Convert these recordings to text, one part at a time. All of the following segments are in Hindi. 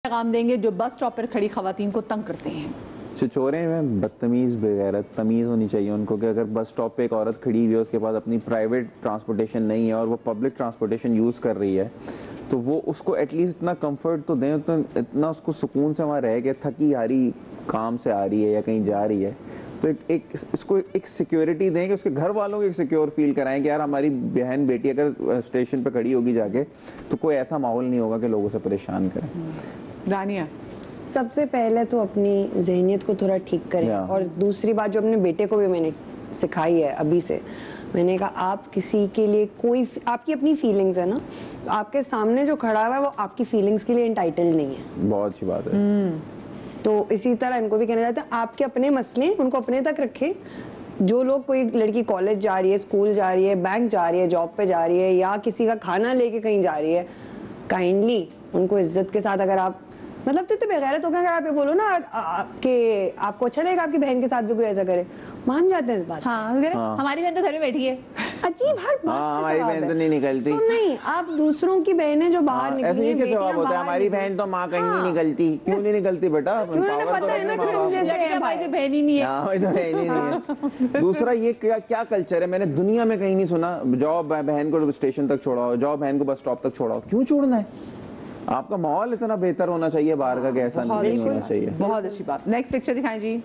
पैगाम देंगे जो बस स्टॉप पर खड़ी खवातीन को तंग करते हैं। छिछोरे में बदतमीज़ बेगैरत तमीज़ होनी चाहिए उनको कि अगर बस स्टॉप पे एक औरत खड़ी हुई है, उसके पास अपनी प्राइवेट ट्रांसपोर्टेशन नहीं है और वो पब्लिक ट्रांसपोर्टेशन यूज़ कर रही है, तो वो उसको एटलीस्ट इतना कंफर्ट तो दें, तो इतना उसको सुकून से वहाँ रह के थकी हारी काम से आ रही है या कहीं जा रही है, तो इसको एक सिक्योरिटी दें कि उसके घर वालों को एक सिक्योर फील कराएं कि यार हमारी बहन बेटी अगर स्टेशन पे खड़ी होगी जाके तो कोई ऐसा माहौल नहीं होगा कि लोगों से परेशान करें। दानिया, सबसे पहले तो अपनी जहनियत को थोड़ा ठीक करें और दूसरी बात जो अपने बेटे को भी मैंने सिखाई है अभी से, मैंने कहा आप किसी के लिए कोई आपकी अपनी फीलिंग्स है ना, आपके सामने जो खड़ा हुआ है वो आपकी फीलिंग्स के लिए एंटाइटल्ड नहीं है। बहुत अच्छी बात है। तो इसी तरह इनको भी कहना चाहता है आपके अपने मसले उनको अपने तक रखें। जो लोग, कोई लड़की कॉलेज जा रही है, स्कूल जा रही है, बैंक जा रही है, जॉब पे जा रही है या किसी का खाना लेके कहीं जा रही है, काइंडली उनको इज्जत के साथ, अगर आप मतलब तो बेगैरत हो गए अगर आप ये बोलो ना कि आपको अच्छा लगेगा आपकी बहन के साथ भी कोई ऐसा करे, मान जाते हैं इस बात। हाँ, हमारी बहन तो घर में बैठी है। अजीब हर बात हमारी बहन तो नहीं निकलती। नहीं, आप दूसरों की बहनें जो बाहर निकली हैं, ऐसे जवाब होता है हमारी बहन तो माँ कहीं नहीं निकलती। क्यों नहीं निकलती बेटा? पता है ना कि तुम जैसे भाई तो बहन ही नहीं है। दूसरा ये क्या कल्चर है, मैंने दुनिया में कहीं नहीं सुना जाओ बहन को स्टेशन तक छोड़ाओ, जाओ बहन को बस स्टॉप तक छोड़ाओ। क्यों छोड़ना है? आपका माहौल इतना बेहतर होना चाहिए बाहर का कि ऐसा नहीं होना चाहिए। बहुत अच्छी बात। नेक्स्ट पिक्चर दिखाएं जी।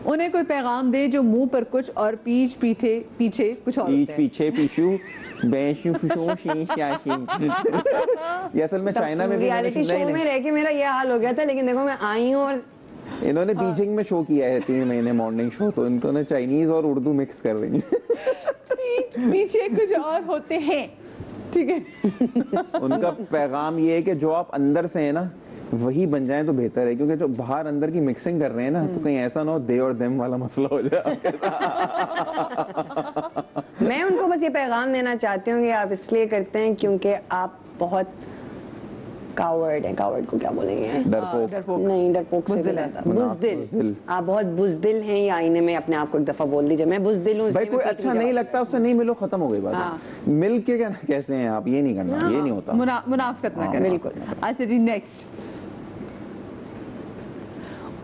उन्हें कोई पैगाम दे जो मुंह पर कुछ और पीछे कुछ और होता है। पीछे पीछू बेशु फुशू शी शाशी। ये असल में चाइना में भी रियलिटी शो में रह के मेरा ये हाल हो गया था, लेकिन देखो मैं आई हूँ और इन्होंने बीजिंग में शो किया है 3 महीने मॉर्निंग शो, तो इनको ने चाइनीज और उर्दू मिक्स कर रही है। पीछे कुछ और होते हैं, ठीक है। उनका पैगाम ये है कि जो आप अंदर से है ना वही बन जाए तो बेहतर है, क्योंकि जो बाहर अंदर की मिक्सिंग कर रहे हैं ना, तो कहीं ऐसा ना हो दे और देम वाला मसला हो जाए। मैं उनको बस ये पैगाम देना चाहती हूँ कि आप इसलिए करते हैं क्योंकि आप बहुत कावर्ड हैं। कावर्ड को क्या बोलेंगे? डरपोक। नहीं, डरपोक से ज्यादा बुज़दिल। आप बहुत बुज़दिल हैं। ये आईने में अपने आप को एक दफा बोल दीजिए, मैं बुज़दिल हूँ। भाई कोई अच्छा नहीं लगता उससे नहीं मिलो, खत्म हो गई बात। मिल के कैसे हैं आप, ये नहीं करना, ये नहीं होता। मुनाफिकत ना करें। बिल्कुल। अच्छा जी, नेक्स्ट।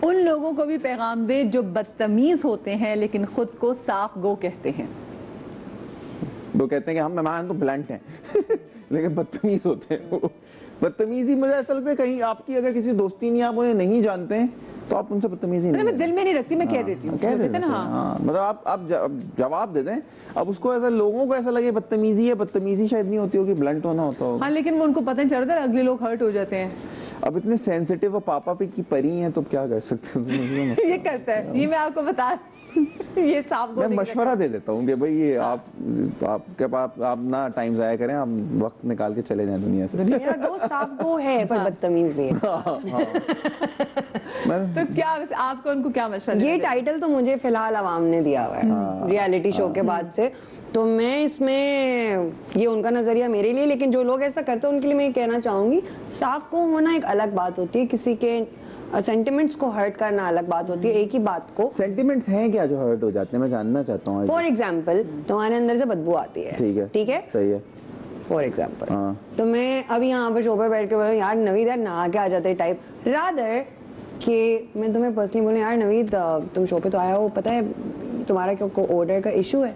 उन लोगों को भी पैगाम दे जो बदतमीज होते हैं लेकिन खुद को साफ गो कहते हैं। वो कहते हैं कि हम मेहमान तो ब्लंट हैं लेकिन बदतमीज होते हैं वो। बदतमीजी मुझे ऐसा लगता है कहीं आपकी अगर किसी दोस्ती नहीं, आप उन्हें नहीं जानते हैं तो आप उनसे बदतमीजी नहीं। मैं दिल में नहीं रखती, मैं कह देती हूँ, कह देते हैं। हाँ, मतलब आप जवाब दे दें। अब उसको ऐसा लोगों को ऐसा लगे बदतमीजी है, बदतमीजी शायद नहीं होती होगी, ब्लंट होना होता होगा। हाँ, लेकिन वो उनको पता नहीं चलता, अगले लोग हर्ट हो जाते हैं। अब इतने सेंसिटिव और पापा पे की परी हैं तो क्या कर सकते हैं? ये करता है, ये मैं आपको बता ये साफ मैं मशवरा दे देता हूँ कि भाई ये आपके पास आप ना टाइम जाया करें, आप वक्त निकाल के चले जाएं दुनिया से। मेरा दोस्त साफ गो है पर बदतमीज भी है। तो क्या आपको उनको क्या मशवरा? ये टाइटल तो मुझे फिलहाल अवाम ने दिया हुआ है रियलिटी शो के बाद से, तो मैं इसमें ये उनका नजरिया मेरे लिए, लेकिन जो लोग ऐसा करते हैं उनके लिए मैं कहना चाहूंगी साफ को होना एक अलग बात होती है, किसी के सेंटिमेंट्स को हर्ट करना अलग बात होती है। एक ही बात को सेंटिमेंट्स हैं क्या जो हर्ट हो जाते हैं, मैं जानना चाहता हूँ। फॉर एग्जाम्पल तुम्हारे अंदर से बदबू आती है, ठीक है, सही है। फॉर एग्जाम्पल तो मैं अभी यहाँ पर शो पे बैठ के बोलूँ यार नवीद यार नहा के आ जाते टाइप, रादर कि मैं तुम्हें पर्सनली बोलूँ यार नवीद तुम शो पे तो आया हो, पता है तुम्हारा कोई ऑर्डर का इशू है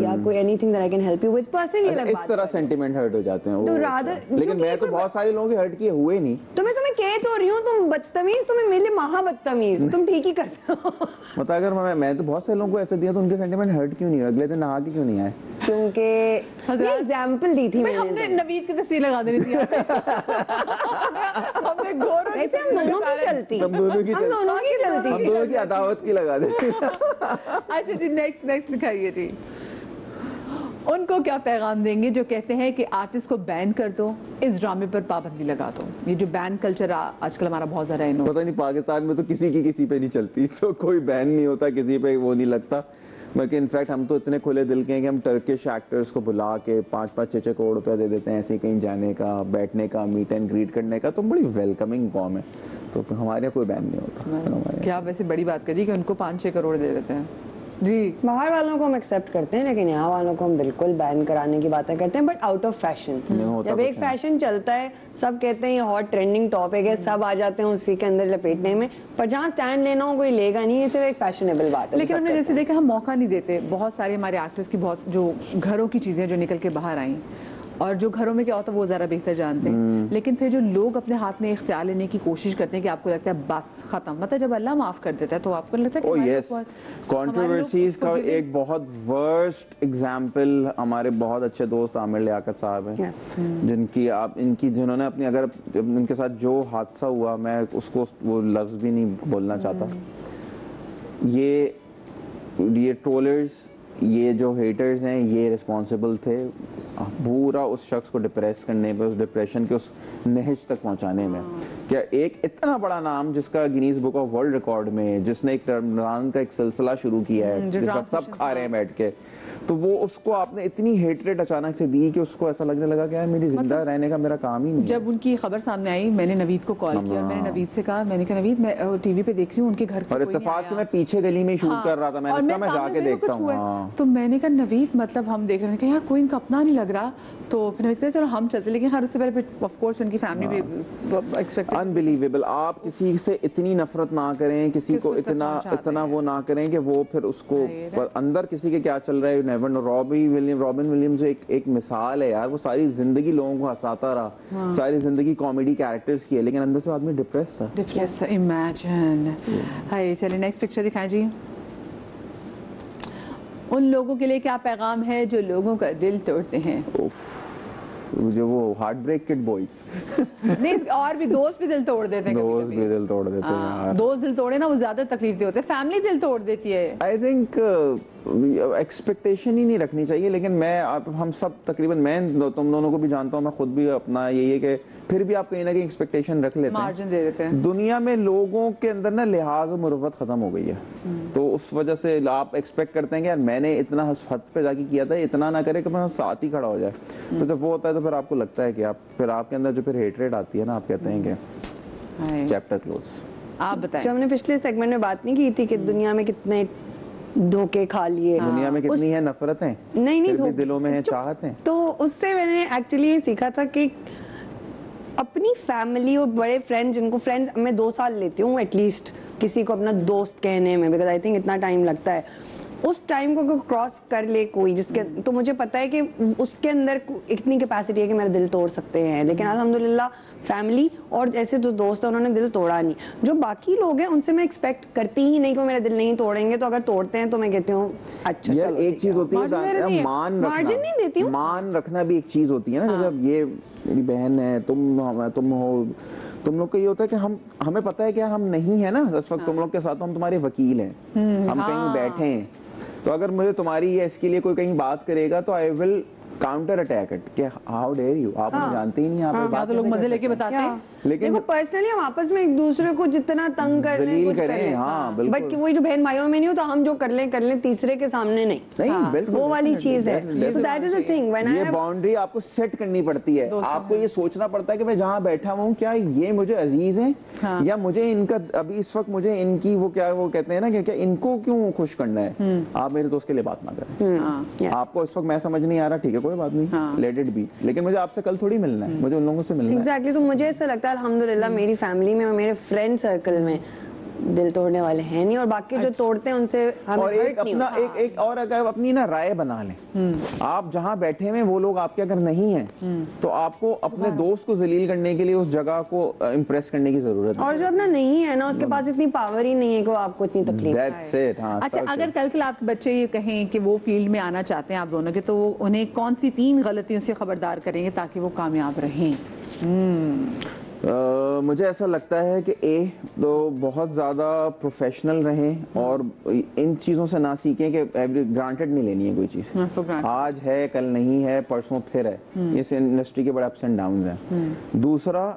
या कोई anything that I can help you with personally, अलग इस तरह सेंटिमेंट हर्ट हो जाते हैं। तो रादर, लेकिन मैं तो बहुत सारे लोगों के हर्ट किए हुए नहीं। तुम्हें कह तो रही हूँ तुम बदतमीज, तुम्हें मिले महा बदतमीज, तुम ठीक ही करते हो। मतलब अगर मैं तो बहुत सारे लोगों को ऐसे दिया तो उनके सेंटिमेंट हर्ट क्यों नहीं हुए, अगले दिन नहा के क्यों नहीं आए? क्योंकि एग्जांपल दी थी मैंने, हमने नवीद की तस्वीर लगा देनी थी। हमने गोरों की, ऐसे हम दोनों की चलती, हम दोनों की अदावत की लगा दे। अच्छा जी, नेक्स्ट दिखाइए जी। उनको क्या पैगाम देंगे जो कहते हैं कि आर्टिस्ट को बैन कर दो, इस ड्रामे पर पाबंदी लगा दो। ये जो बैन कल्चर आजकल हमारा बहुत ज्यादा है, पता नहीं पाकिस्तान में तो किसी पे नहीं चलती, तो कोई बैन नहीं होता, किसी पे वो नहीं लगता। बल्कि इनफैक्ट हम तो इतने खुले दिल के हैं कि हम टर्किश एक्टर्स को बुला के 5-5-6 करोड़ रुपया दे देते हैं ऐसे कहीं जाने का, बैठने का, मीट एंड ग्रीट करने का। तो बड़ी वेलकमिंग कॉम है, तो हमारे यहाँ कोई बैन नहीं होता। क्या वैसे बड़ी बात करी कि उनको 5-6 करोड़ दे देते हैं। जी बाहर वालों को हम एक्सेप्ट करते हैं, लेकिन यहाँ वालों को हम बिल्कुल बैन कराने की बातें करते हैं, बट आउट ऑफ फैशन। जब एक फैशन चलता है, सब कहते हैं ये हॉट ट्रेंडिंग टॉपिक है, सब आ जाते हैं उसी के अंदर लपेटने में, पर जहाँ स्टैंड लेना हो कोई लेगा नहीं, ये सिर्फ एक फैशनेबल बात है। लेकिन हमने जैसे देखा हम मौका नहीं देते, बहुत सारे हमारे आर्टिस्ट की बहुत जो घरों की चीज़ें जो निकल के बाहर आई, और जो घरों में क्या होता है वो ज़रा बेहतर जानते हैं, लेकिन फिर जो लोग अपने हाथ में इख्तियार लेने की कोशिश करते हैं कि आपको लगता है बस खत्म, मतलब जब अल्लाह माफ़ कर देता है तो आपको लगता है कि हमारे यस, ऊपर कंट्रोवर्सीज का एक बहुत वर्स्ट एग्जांपल हमारे बहुत अच्छे दोस्त आमिर लियाकत साहब हैं, जिनकी आप इनकी जिन्होंने अपनी, अगर उनके साथ जो हादसा हुआ, मैं उसको वो लफ्ज़ भी नहीं बोलना चाहता। ये ट्रोलर्स, ये जो हेटर्स हैं, ये रिस्पॉन्सिबल थे पूरा उस शख्स को डिप्रेस करने पे, उस डिप्रेशन के उस नहज तक पहुंचाने में। क्या एक इतना बड़ा नाम जिसका Guinness book of world record में, जिसने एक रमजान का एक सिलसिला शुरू किया है जिसका सब खा रहे हैं बैठ के, तो वो उसको आपने इतनी हेटरेट अचानक से दी कि उसको ऐसा लगने लगा कि यार मेरी जिंदा रहने का मेरा काम ही नहीं है। जब उनकी खबर सामने आई, मैंने नवीद को कॉल किया और मैंने नवीद से कहा, मैंने कहा नवीद मैं टीवी पे देख रही हूँ उनके घर से और इत्तेफाक से मैं पीछे गली में शूट कर रहा था, मैंने कहा मैं जाके देखता हूँ। तो मैंने कहा नवीद मतलब हम देख रहे हैं, यार कोई इनका अपना नहीं लग रहा, तो फिर नवीद कहा चलो हम चलते, लेकिन हर उससे पहले ऑफ कोर्स उनकी फैमिली भी एक्सपेक्ट। अनबिलीवेबल, आप किसी से इतनी नफरत ना करें, किसी को इतना वो ना करें कि वो फिर उसको अंदर किसी के क्या चल रहा है नेवर नो। रॉबिन विलियम्स एक मिसाल है यार, वो सारी जिंदगी लोगों को हंसाता रहा, सारी जिंदगी कॉमेडी कैरेक्टर्स की है, लेकिन अंदर से आदमी डिप्रेस था। इमेजिन। हाय चलिए नेक्स्ट पिक्चर दिखाएं जी। उन लोगों के लिए क्या पैगाम है जो लोगों का दिल तोड़ते हैं? जो वो हार्ट ब्रेक किड बॉयज नहीं, और भी दोस्त भी दिल तोड़ देते हैं, दोस्त भी दिल तोड़ देते हैं। दोस्त दिल तोड़े ना वो ज्यादा तकलीफ दे होते हैं, फैमिली दिल तोड़ देती है। आई थिंक एक्सपेक्टेशन ही नहीं रखनी चाहिए, लेकिन हम सब तकरीबन, मैं तुम दोनों को भी जानता हूँ, मैं खुद भी अपना यही है कि फिर भी आप कहीं ना कहीं एक्सपेक्टेशन रख लेते हैं, मार्जिन दे देते हैं। दुनिया में लोगों के अंदर ना लिहाज और मुरव्वत खत्म हो गई है, तो उस वजह से आप एक्सपेक्ट करते हैं कि यार मैंने इतना हद पे जाके किया था, इतना ना करे कि मैं साथ ही खड़ा हो जाए। तो जब वो होता है तो फिर आपको लगता है कि फिर आपके अंदर जो फिर हेटरेट आती है ना, आप कहते हैं कि चैप्टर क्लोज। आप बताएं। जो हमने पिछले सेगमेंट में बात नहीं की थी कि दुनिया में कितने धोखे खा लिए, दुनिया में कितनी है नफरतें, नहीं दिलों में है चाहतें, तो उससे मैंने एक्चुअली ये सीखा था कि अपनी फैमिली और बड़े फ्रेंड, जिनको फ्रेंड मैं 2 साल लेती हूँ एटलीस्ट किसी को अपना दोस्त कहने में, बिकॉज आई थिंक इतना टाइम लगता है, उस टाइम को क्रॉस कर ले कोई जिसके, तो मुझे पता है कि उसके अंदर इतनी कैपेसिटी है कि मेरा दिल तोड़ सकते हैं, लेकिन अल्हम्दुलिल्लाह फैमिली और ऐसे जो दोस्त हैं उन्होंने दिल तोड़ा नहीं। जो बाकी लोग हैं उनसे मैं एक्सपेक्ट करती ही नहीं कि मेरा दिल नहीं तोड़ेंगे, तो अगर तोड़ते हैं तो मैं कहती हूँ अच्छा यार चलो। एक चीज होती है मार्जिन नहीं देती हूँ, मान रखना भी एक चीज होती है ना, जब ये मेरी बहन है, तुम हो, तुम लोग का ये होता है कि हमें पता है कि यार हम नहीं है ना इस वक्त तुम लोग के साथ, तो हम तुम्हारे वकील हैं, हम कहीं बैठे हैं, तो अगर मुझे तुम्हारी या इसके लिए कोई कहीं बात करेगा तो I will counter attack it कि हाउ डेयर यू, आप मुझे जानते ही नहीं, आप तो लोग मजे लेके बताते हैं, लेकिन देखो पर्सनली हम आपस में एक दूसरे को जितना तंग कर लें कुछ करें, हाँ बिल्कुल, बट वही जो बहन भाइयों में नहीं हो तो हम जो कर लें तीसरे के सामने नहीं, बिल्कुल वो वाली चीज है। So that is the thing when ये बाउंड्री आपको सेट करनी पड़ती है, आपको ये सोचना पड़ता है कि मैं जहाँ बैठा हूँ क्या ये मुझे अजीज है, या मुझे इनका अभी इस वक्त मुझे इनकी वो क्या वो कहते हैं ना कि क्या इनको क्यों खुश करना है, आप मेरे दोस्त के लिए बात ना करें, आपको इस वक्त मैं समझ नहीं आ रहा, ठीक है कोई बात नहीं, लेट इट बी, लेकिन मुझे आपसे कल थोड़ी मिलना है, मुझे उन लोगों से मिलना है। एग्जैक्टली, तो मुझे ऐसा लगता है अल्हम्दुलिल्लाह मेरी फैमिली में और मेरे फ्रेंड सर्कल में दिल तोड़ने वाले हैं नहीं, और बाकी जो तोड़ते हैं उनसे हमें और एक अपना एक और अगर अपनी ना राय बना लें, आप जहाँ बैठे हुए वो लोग आपके अगर नहीं है तो आपको अपने दोस्त को जलील करने के लिए उस जगह को इम्प्रेस करने की जरूरत है, और जो अपना नहीं है ना उसके पास इतनी पावर ही नहीं है कि वो आपको इतनी तकलीफ है। अच्छा, अगर कल आपके बच्चे ये कहें कि वो फील्ड में आना चाहते हैं आप दोनों के, तो उन्हें कौन सी 3 गलतियों से खबरदार करेंगे ताकि वो कामयाब रहें? मुझे ऐसा लगता है कि तो बहुत ज़्यादा प्रोफेशनल रहें और इन चीज़ों से ना सीखें कि ग्रांटेड नहीं लेनी है कोई चीज़, आज है कल नहीं है परसों फिर है, इस इंडस्ट्री के बड़े अप्स एंड डाउन्स हैं। दूसरा,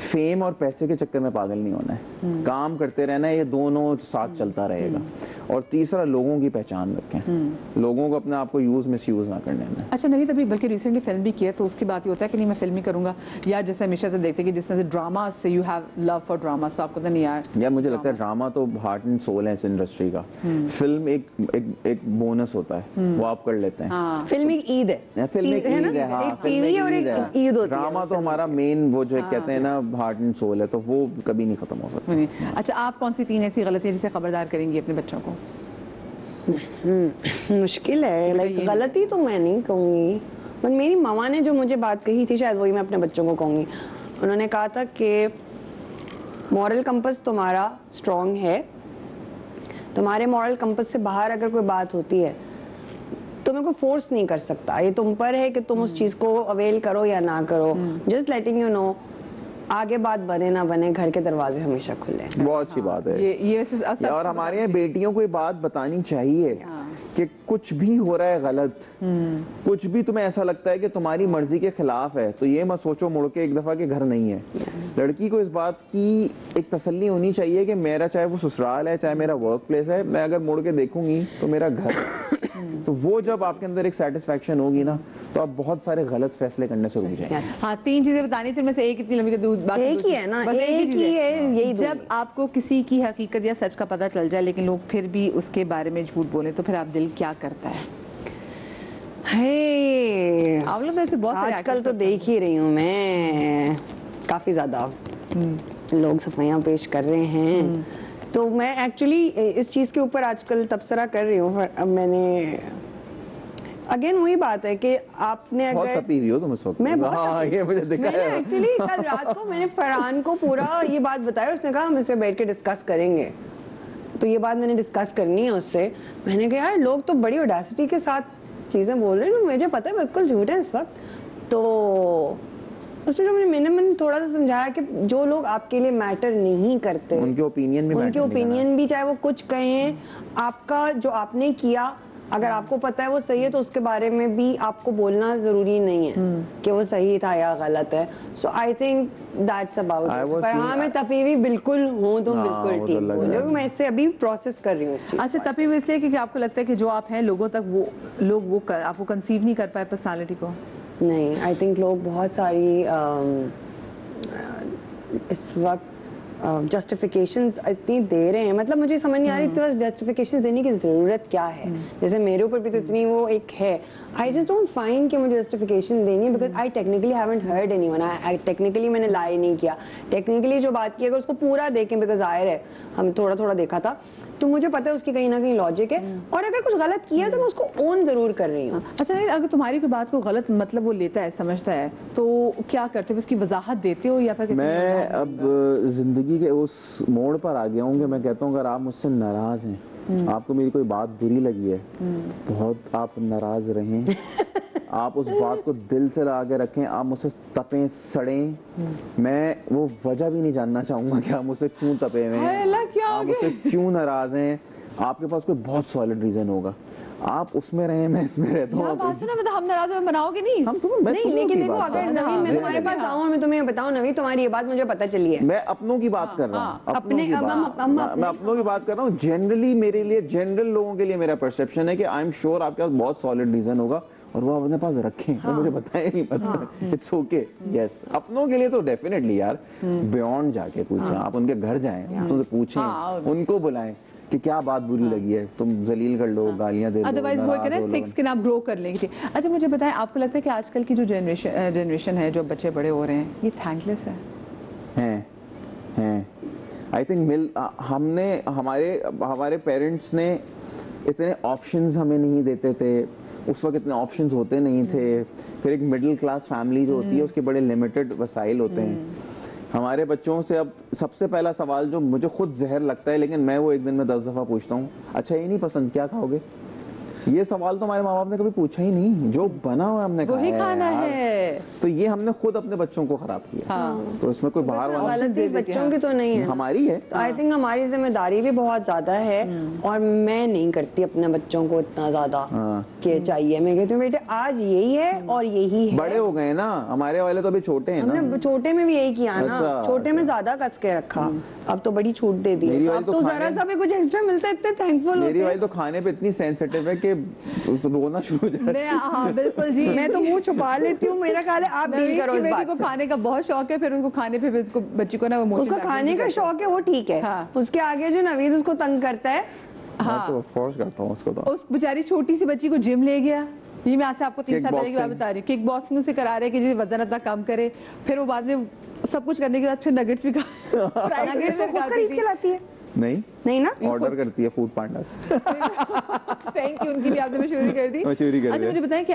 फेम और पैसे के चक्कर में पागल नहीं होना है, काम करते रहना है, ये दोनों साथ चलता रहेगा। और तीसरा लोगों की पहचान रखें, लोगों को अपने आप को यूज मिस यूज ना करने दें। अच्छा नहीं, तभी बल्कि रिसेंटली फिल्म भी की है, तो उसकी बात ये होता है कि नहीं मैं फिल्म ही करूंगा, या जैसे हमेशा से देखते हैं कि जिस तरह से ड्रामा से you have love for drama, तो आपको तो नहीं यार मुझे लगता है ड्रामा तो हार्ट एंड सोल है इस इंडस्ट्री का। फिल्म एक बोनस होता है, वो आप कर लेते हैं। फिल्म एक ईद है, फिल्म एक ईद है, हाँ, एक टीवी और एक ईद होती है। ड्रामा तो हमारा मेन वो जो कहते हैं ना हार्ट एंड सोल है, तो वो कभी नहीं खत्म हो सकता। अच्छा, आप कौन सी 3 ऐसी गलतियां जिससे खबरदार करेंगी अपने बच्चों को? मुश्किल है, लाइक गलती तो मैं नहीं कहूँगी, पर मेरी मामा ने जो मुझे बात कही थी शायद वही मैं अपने बच्चों को कहूँगी। उन्होंने कहा था कि मॉरल कंपस तुम्हारा स्ट्रॉन्ग है, तुम्हारे मॉरल कंपस से बाहर अगर कोई बात होती है तो मैं को फोर्स नहीं कर सकता, ये तुम पर है कि तुम उस चीज को अवेल करो या ना करो। जस्ट लेटिंग यू नो, आगे बात बने ना बने, घर के दरवाजे हमेशा खुले हैं। बहुत अच्छी बात है ये और हमारे यहाँ बेटियों को ये बात बतानी चाहिए कि कुछ भी हो रहा है गलत, कुछ भी तुम्हें ऐसा लगता है कि तुम्हारी मर्जी के खिलाफ है, तो ये मत सोचो मुड़ के एक दफा कि घर नहीं है। लड़की को इस बात की एक तसल्ली होनी चाहिए कि मेरा चाहे वो ससुराल है, चाहे मेरा वर्क प्लेस है, मैं अगर मुड़ के देखूंगी तो मेरा घर तो वो जब आपके अंदर एक सेटिस्फैक्शन होगी ना, तो आप बहुत सारे गलत फैसले करने से रुक जाएंगे। हाँ, 3 चीजें बतानी थी, मैं से एक इतनी लंबी बात एक ही है ना, बस एक ही है, यही जब आपको किसी की हकीकत या सच का पता चल जाए लेकिन लोग फिर भी उसके बारे में झूठ बोले, तो फिर आप दिल क्या करता है? आप लोग ऐसे बहुत आजकल तो देख ही रही हूँ मैं, काफी ज्यादा लोग सफाइयाँ पेश कर रहे हैं, तो मैं एक्चुअली इस चीज के ऊपर आजकल तबसरा कर रही हूँ। अब मैंने अगेन वही बात है कि आपने अगर बहुत तपी हुई हो तुम इस वक्त। मैं बहुत हाँ, ये मुझे दिखा है। मैंने एक्चुअली कल रात को मैंने फरहान को पूरा ये बात बताया, उसने कहा हम इस पे बैठ के डिस्कस करेंगे, तो ये बात मैंने डिस्कस करनी है उससे। मैंने कहा यार लोग तो बड़ी ऑडेसिटी के साथ चीजें बोल रहे हैं, मुझे पता है बिल्कुल झूठ है इस वक्त। तो उसमें जो मैंने थोड़ा सा समझाया कि जो लोग आपके लिए मैटर नहीं करते, उनके ओपिनियन भी चाहे वो कुछ कहें, आपका जो आपने किया अगर आपको पता है वो सही है तो उसके बारे में भी आपको बोलना जरूरी नहीं है कि वो सही था या गलत है। So I think that's about it. पर हाँ, मैं तपी हुई बिल्कुल हूँ, तुम बिल्कुल ठीक बोल रहे हो, मैं इससे अभी प्रोसेस कर रही हूँ इस चीज। अच्छा, तपी हुई इसलिए क्योंकि आपको लगता है कि जो आप हैं लोगों तक वो लोग आपको कंसीव नहीं कर पाए पर्सनालिटी को? नहीं, आई थिंक लोग बहुत सारी इस वक्त जस्टिफिकेशंस इतनी दे रहे हैं, मतलब मुझे समझ नहीं आ रही तो जस्टिफिकेशन देने की ज़रूरत क्या है। जैसे मेरे ऊपर भी तो इतनी वो एक है, आई जस्ट डोंट फाइंड कि मुझे जस्टिफिकेशन देनी है, because I technically haven't heard anyone, I technically मैंने लाई नहीं किया, टेक्निकली जो बात की अगर उसको पूरा देखें, बिकॉज जाहिर है हम थोड़ा थोड़ा देखा था, तो मुझे पता है उसकी कहीं ना कहीं लॉजिक है, और अगर कुछ गलत किया तो मैं उसको ओन जरूर कर रही हूँ। अच्छा, नहीं अगर तुम्हारी कोई बात को गलत मतलब वो लेता है, समझता है, तो क्या करते हो? उसकी वजाहत देते हो या फिर? मैं अब जिंदगी के उस मोड़ पर आ गया हूँ कि मैं कहता हूँ अगर आप मुझसे नाराज हैं, आपको मेरी कोई बात बुरी लगी है, बहुत आप नाराज रहें, आप उस बात को दिल से लगा के रखें, आप मुझसे तपें सड़ें, मैं वो वजह भी नहीं जानना चाहूंगा कि आप मुझसे क्यों तपे हुए हैं, आप मुझसे क्यों नाराज हैं, आपके पास कोई बहुत सॉलिड रीजन होगा, आप उसमें रहे, मैं इसमें रहता हूँ। हम नाराज मनाओगे नहीं? हम नहीं, लेकिन देखो अगर नवीन मैं तुम्हारे पास आऊँ, मैं तुम्हें बताऊँ नवीन तुम्हारी ये बात मुझे पता चली है, मैं अपनों की बात कर रहा हूँ, मैं अपनों की बात कर रहा हूँ। जनरली मेरे लिए, जनरल लोगों के लिए मेरा परसेप्शन है कि आई एम श्योर आपके पास बहुत सॉलिड रीजन होगा और वो अपने पास रखें, वो मुझे बताए नहीं पता, इट्स ओके। यस, अपनों के लिए तो डेफिनेटली यार बियॉन्ड जाके पूछें, आप उनके घर जाएं, उनसे पूछें, उनको बुलाएं कि क्या बात बुरी लगी है, तुम जलील कर लो, गालियां दे लो, अदरवाइज वो करें थिक स्किन आप ग्रो कर लेंगे। अच्छा मुझे बताएं, आपको लगता है कि आजकल की जो जनरेशन है, जो बच्चे बड़े हो रहे हैं, ये थैंकलेस है? आई थिंक हमने हमारे पेरेंट्स ने इतने ऑप्शंस हमें नहीं देते थे, उस वक्त इतने ऑप्शंस होते नहीं थे, फिर एक मिडिल क्लास फैमिली जो होती है उसके बड़े लिमिटेड वसाइल होते हैं। हमारे बच्चों से अब सबसे पहला सवाल जो मुझे खुद जहर लगता है, लेकिन मैं वो एक दिन में 10 दफा पूछता हूँ, अच्छा ये नहीं पसंद, क्या खाओगे? ये सवाल तो हमारे माँ बाप ने कभी पूछा ही नहीं, जो बना हुआ हमने वही खाया खाना यार। है। तो ये हमने खुद अपने बच्चों को खराब किया। हाँ। तो इसमें कोई बाहर वाला गलती बच्चों की तो नहीं है ना। हमारी है। तो आई थिंक हमारी जिम्मेदारी भी बहुत ज्यादा है और मैं नहीं करती अपने बच्चों को इतना ज्यादा कि चाहिए। मैं कहती हूँ बेटे आज यही है और यही है। बड़े हो गए ना, हमारे वाले तो अभी छोटे हैं ना। हमने छोटे में भी यही किया ना, अच्छा, छोटे में ज्यादा कस के रखा, अब तो बड़ी छूट दे दी मेरी है। वाली अब तो तो खाने- जरा सा भी कुछ एक्स्ट्रा मिलता है इतने थैंकफुल होते मेरी हैं। वाली तो खाने पे इतनी सेंसिटिव है कि रोना शुरू हो जाता है। हाँ बिल्कुल जी। मैं तो मुंह छुपा लेती हूँ, मेरा ख्याल है आप डील नवीद करो की इस बेटी बात को से। खाने का बहुत शौक है, फिर उसको खाने पे भी उसको बच्ची को ना वो मोटी उसको करके खाने का करते हैं। शौक है वो ठीक है, हाँ। उसके आगे जो नवीद उसको तंग करता है मैं तो ऑफ कोर्स करता हूँ उसको तो। उस बेचारी छोटी सी बच्ची को जिम ले गया। ये मैं आज से आपको 3 साल पहले की बात Kickboxing। बता रही हूँ। किक बॉक्सिंग उसे करा रहे हैं कि जी वजन इतना कम करे, फिर वो बाद में सब कुछ करने के बाद फिर नगेट्स भी नगेट्स वो खुद खरीद के लाती है नहीं नहीं ना। ऑर्डर करती है फूड पांडा से। थैंक यू, उनकी भी आपने मशहूरी कर दी। मशहूरी कर अच्छा दी। मुझे बताएं कि